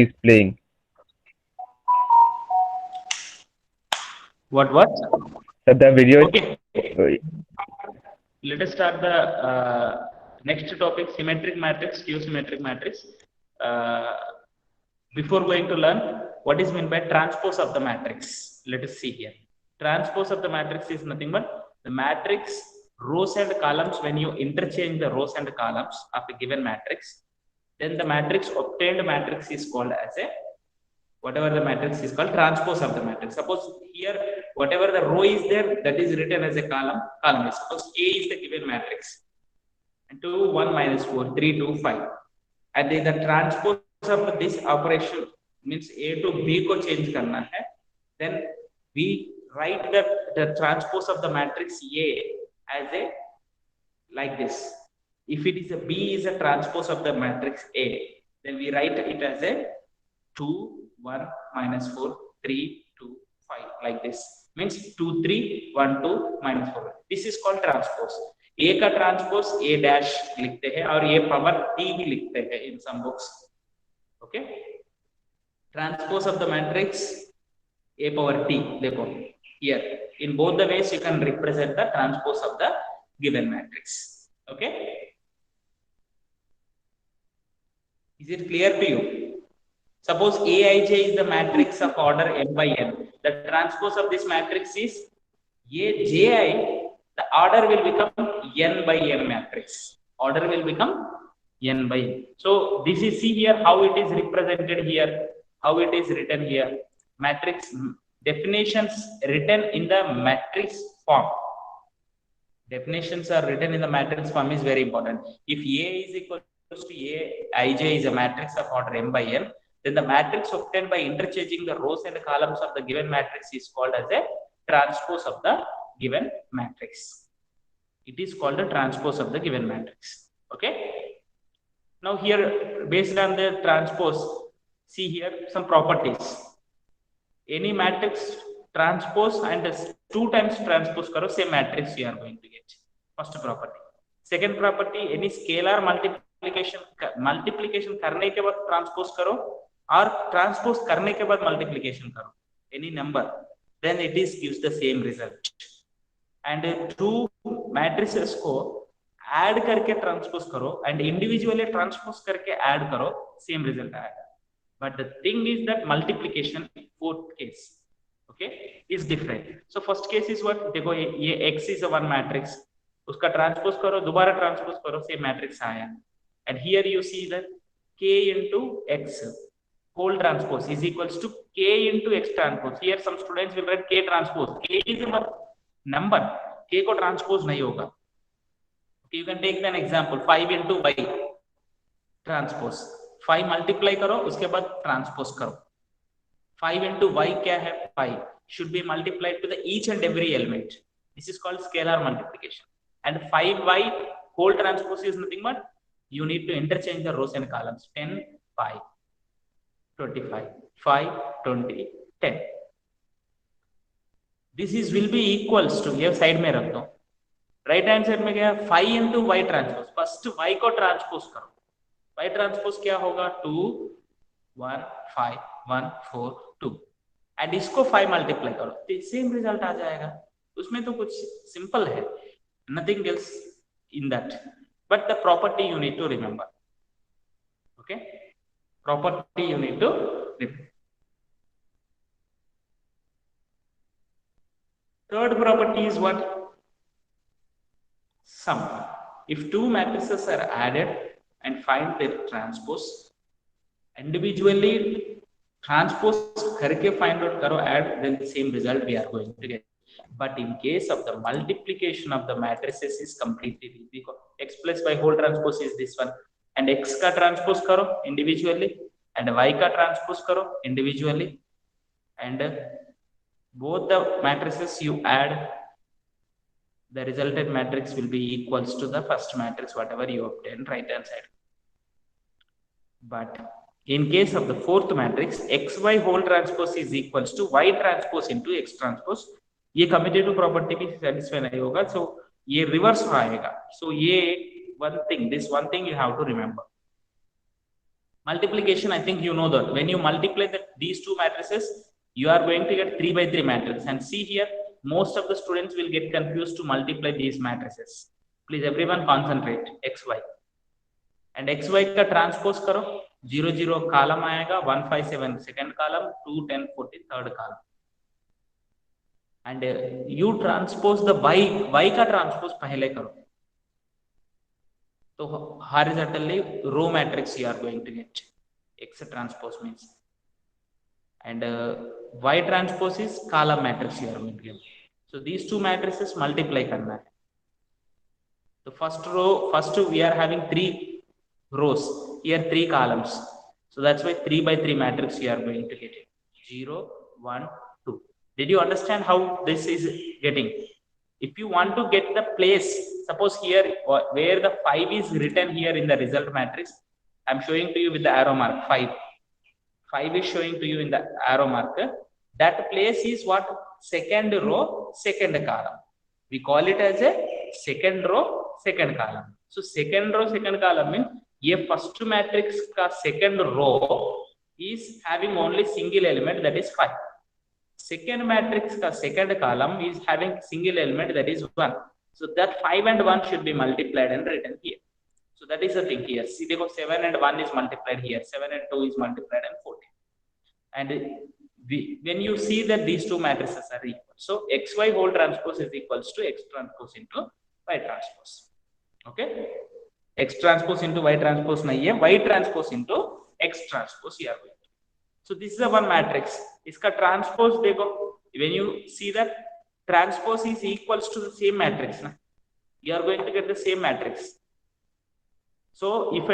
is playing. What? The video. Okay. uh, Let us start the next topic: symmetric matrix, skew symmetric matrix. Uh, Before going to learn what is meant by transpose of the matrix, let us see here. Transpose of the matrix is nothing but the matrix rows and columns. When you interchange the rows and columns of a given matrix, then the matrix obtained matrix is called as a, whatever the matrix is called, transpose of the matrix. Suppose here whatever the row is there, that is written as a column is, suppose A is the given matrix, and 2 1 minus 4 3 2 5, and the transpose of this operation means A to B को change करना है, then we write the transpose of the matrix A as a, like this. If it is a B is a transpose of the matrix A, then we write it as a 2 1 minus 4 3 2 5, like this. Means 2 3 1 2 minus 4. This is called transpose. A का transpose A dash लिखते हैं और A power T भी लिखते हैं in some books. Okay, transpose of the matrix A power T. देखो here in both the ways you can represent the transpose of the given matrix. Okay, is it clear to you? Suppose Aij is the matrix of order m by n. The transpose of this matrix is Aji. The order will become n by m matrix. Order will become n by n. So this is, see here how it is represented here, how it is written here. Matrix definitions written in the matrix form. Definitions are written in the matrix form is very important. If A is equal to Aij is a matrix of order m by n, then the matrix obtained by interchanging the rows and columns of the given matrix is called as a transpose of the given matrix. It is called a transpose of the given matrix. Okay. Now here, based on the transpose, see here some properties. Any matrix transpose and 2 times transpose karo, same matrix you are going to get. First property. Second property, any scalar multiplication करने के बाद transpose करो और transpose करने के बाद multiplication करो, any number, then it is gives the same result. And 2 matrices को add करके transpose करो and individually transpose करके add करो, same result आएगा. But the thing is that multiplication, fourth case, okay, is different. So first case is what? देखो ये X is a one matrix, उसका transpose करो, दोबारा transpose करो, same matrix आया. And here you see that K into X whole transpose is equals to K into X transpose. Here some students will write K transpose. K is a number, K को transpose नहीं होगा. Okay, you can take an example, 5 into Y transpose. 5 multiply करो, उसके बाद transpose करो. 5 into y क्या है? 5 should be multiplied to the each and every element. This is called scalar multiplication. And 5y whole transpose is nothing but you need to interchange the rows and columns. 10 5 25 5 20 10. This is will be equals to, ये side में रख दो. Right hand side में क्या है? 5 into y transpose. First y को transpose करो. y transpose क्या होगा? 2 1 5 1 4 2. एंड इसको 5 मल्टीप्लाई करो तो सेम रिजल्ट आ जाएगा. उसमें तो कुछ सिंपल है, nothing else in that, but the property you need to remember. Okay, property you need to remember. Third property is what? Sum. If two matrices are added and find their transpose, individually transpose करके find out करो, add, then the same result we are going to get. But in case of the multiplication of the matrices is completely different. X plus y whole transpose is this one, and x का transpose करो individually and y का transpose करो individually, and both the matrices you add, the resultant matrix will be equals to the first matrix whatever you obtain right hand side. But in case of the fourth matrix, xy whole transpose is equals to y transpose into x transpose. ये commutative property भी satisfy नहीं होगा, सो ये reverse आएगा. सो ये one thing, this one thing you have to remember. Multiplication, I think you know that when you multiply these two matrices, you are going to get 3 by 3 matrix. And see here, most of the students will get confused to multiply these matrices. Please everyone concentrate. XY and XY का transpose करो. 0 0 column आएगा, 1 5 7 second column, 2 10 40 third column. And you transpose the Y का transpose पहले करो. So horizontally row matrix you are going to get. X transpose means, and Y transpose is column matrix you are going to get. So these two matrices multiply karna hai. The first row, first we are having 3 rows, here 3 columns. So that's why 3 by 3 matrix you are going to get it. 0 1 2. Did you understand how this is getting? If you want to get the place, suppose here where the 5 is written here in the result matrix, I'm showing to you with the arrow mark 5. 5 is showing to you in the arrow marker. That place is what? Second row, second column. We call it as a second row, second column. So second row, second column means ये first matrix का second row is having only single element, that is 5. Second matrix का second column is having single element, that is 1. So that 5 and 1 should be multiplied and written here. So that is the thing here. See, देखो 7 and 1 is multiplied here, 7 and 2 is multiplied and 14. And when you see that these two matrices are equal, so XY whole transpose is equals to X transpose into Y transpose. Okay, X transpose into Y transpose nahi hai, Y transpose into X transpose here. So this is a one matrix. Iska transpose dekho, when you see that transpose is equals to the same matrix na, you are going to get the same matrix. So if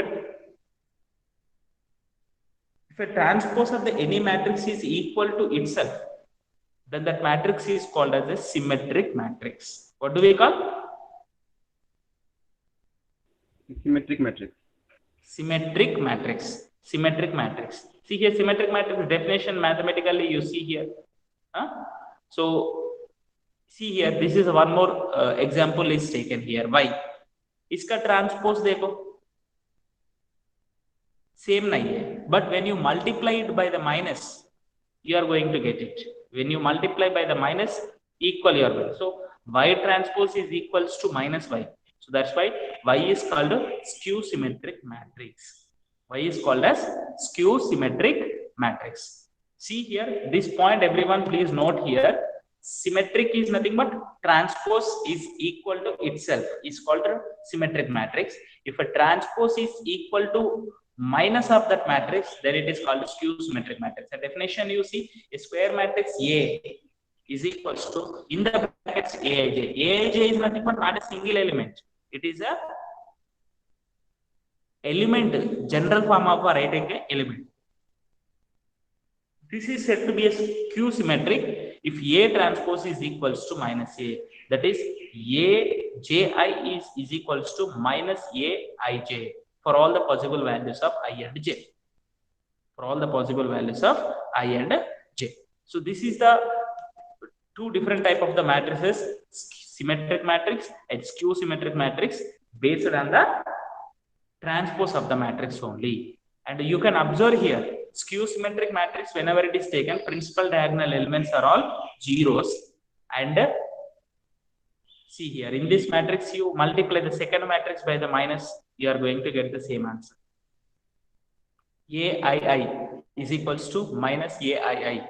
a transpose of the any matrix is equal to itself, then that matrix is called as a symmetric matrix. What do we call? Symmetric matrix. Symmetric matrix. Symmetric matrix. See here, symmetric matrix definition mathematically you see here. So see here, this is one more example is taken here. Y. Iska transpose dekho. Same nahi hai, but when you multiply it by the minus, you are going to get it. When you multiply by the minus, equal you are going. So Y transpose is equals to minus Y. So that's why Y is called a skew symmetric matrix. Y is called as skew symmetric matrix. See here, this point everyone please note here. Symmetric is nothing but transpose is equal to itself is called a symmetric matrix. If a transpose is equal to minus of that matrix, then it is called skew symmetric matrix. The definition you see, a square matrix A is equals to, in the brackets, Aij. Aij is nothing but not a single element. It is a element, general form of a right angle element. This is said to be a skew symmetric if A transpose is equals to minus A. That is, A Ji is equals to minus A Ij. For all the possible values of I and j. For all the possible values of I and j. So this is the two different type of the matrices, symmetric matrix and skew symmetric matrix, based on the transpose of the matrix only. And you can observe here, skew symmetric matrix, whenever it is taken, principal diagonal elements are all zeros. And see here, in this matrix, you multiply the second matrix by the minus, you are going to get the same answer. Aii is equals to minus Aii.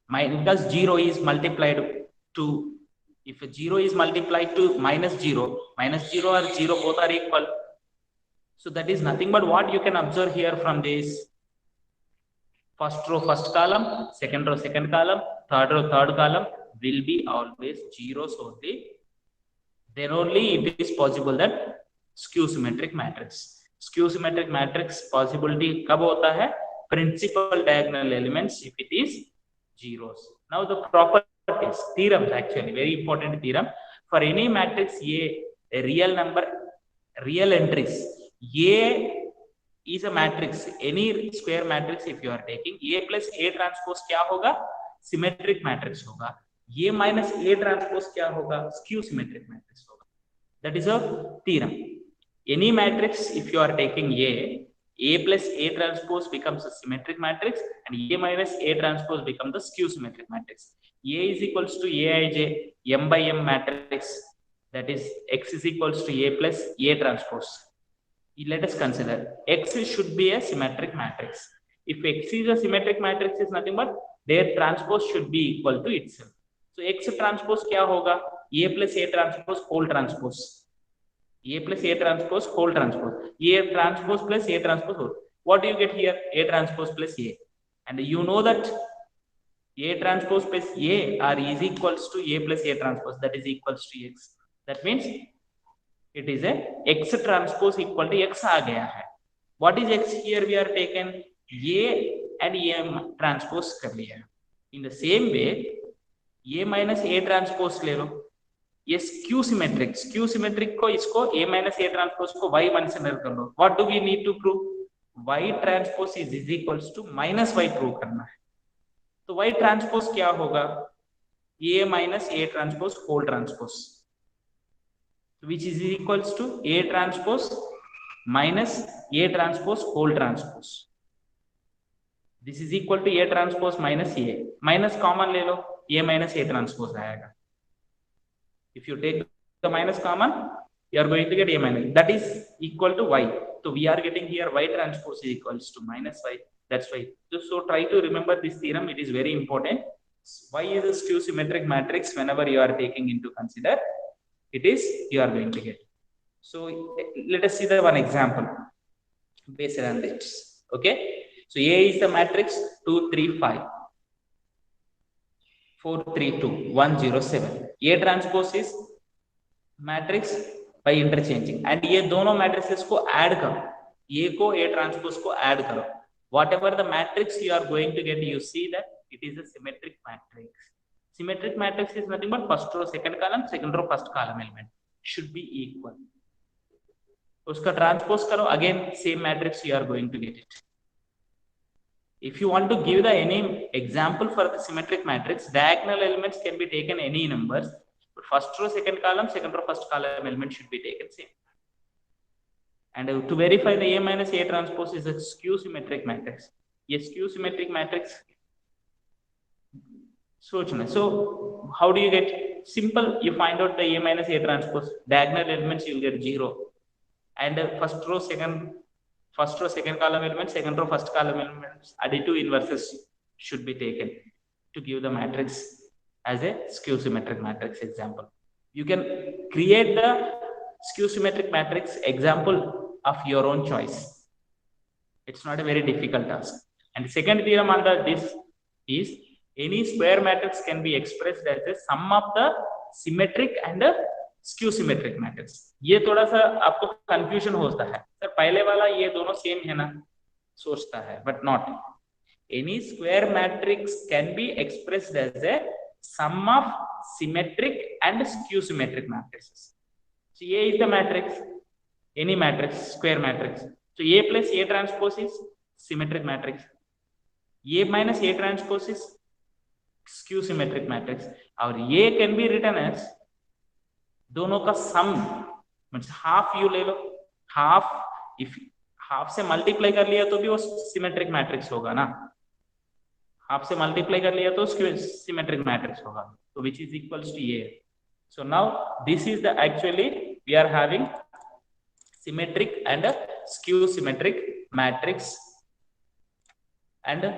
Because 0 is multiplied to, if 0 is multiplied to minus 0 or 0 both are equal. So that is nothing but what you can observe here from this. First row, first column, second row, second column, third row, third column will be always zeros only. Then only it is possible that skew symmetric matrix. Skew symmetric matrix possibility kab hota hai? Principal diagonal elements if it is zeros. Now the properties, theorems actually, very important theorem. For any matrix A real number, real entries, A is a matrix, any square matrix if you are taking, A plus A transpose kya hoga? Symmetric matrix hoga. A minus A transpose kya hoga? Skew symmetric matrix hoga. That is a theorem. Any matrix if you are taking A, A plus A transpose becomes a symmetric matrix, and A minus A transpose becomes the skew symmetric matrix. A is equals to Aij M by M matrix, that is X is equals to A plus A transpose. Let us consider X should be a symmetric matrix. If X is a symmetric matrix, is nothing but their transpose should be equal to itself. So X transpose क्या होगा? A plus A transpose whole transpose. A plus A transpose whole transpose. A transpose plus A transpose whole. What do you get here? A transpose plus A. And you know that A transpose plus A are is equals to A plus A transpose, that is equals to X. That means it is a X transpose equal to X aa gaya hai. What is X here? We are taken A and A transpose kar liya. In the same way, A minus A transpose ले लो. ये skew symmetric. Skew symmetric को इसको A minus A transpose को Y consider कर लो. What do we need to prove? Y transpose is equals to minus Y prove करना है. तो Y transpose क्या होगा? A minus A transpose whole transpose, which is equals to A transpose minus A transpose whole transpose. This is equal to A transpose minus A. Minus common ले लो, A minus A transpose आएगा. If you take the minus common, you are going to get A minus. That is equal to Y. So we are getting here Y transpose is equals to minus Y. That's why. So try to remember this theorem. It is very important. Y is a skew symmetric matrix whenever you are taking into consider. It is you are going to get. So let us see the one example based on this. Okay. So A is the matrix 2, 3, 5. 4, 3, 2, 1, 0, 7. A transpose is matrix by interchanging, and ये दोनों matrices को add करो. A को A transpose को add करो. Whatever the matrix you are going to get, you see that it is a symmetric matrix. Symmetric matrix is nothing but first row second column, second row first column element should be equal. उसका transpose करो, again same matrix you are going to get it. If you want to give the any example for the symmetric matrix, diagonal elements can be taken any numbers, but first row second column, second row first column element should be taken same. And to verify the A minus A transpose is a skew symmetric matrix. A skew symmetric matrix. So how do you get? Simple. You find out the A minus A transpose. Diagonal elements you will get 0, and first row second column elements, second row first column elements, additive inverses should be taken to give the matrix as a skew symmetric matrix example. You can create the skew symmetric matrix example of your own choice. It's not a very difficult task. And the second theorem under this is any square matrix can be expressed as a sum of the symmetric and skew symmetric matrix. ये थोड़ा सा आपको confusion होता है sir, पहले वाला ये दोनों सेम है ना, सोचता है, but not. Any square matrix can be expressed as a sum of symmetric and skew symmetric matrix. So A is the matrix, any matrix, square matrix. So A plus A transpose is symmetric matrix. A minus A transpose is skew symmetric matrix. और A can be written as दोनों का सम, मतलब half you ले लो, half if half से multiply कर लिया तो भी वो सिमेट्रिक मैट्रिक्स होगा ना, हाफ से मल्टीप्लाई कर लिया तो सिमेट्रिक मैट्रिक्स होगा, तो which is equals to A. So now this is the actually we are having symmetric and skew symmetric matrix, and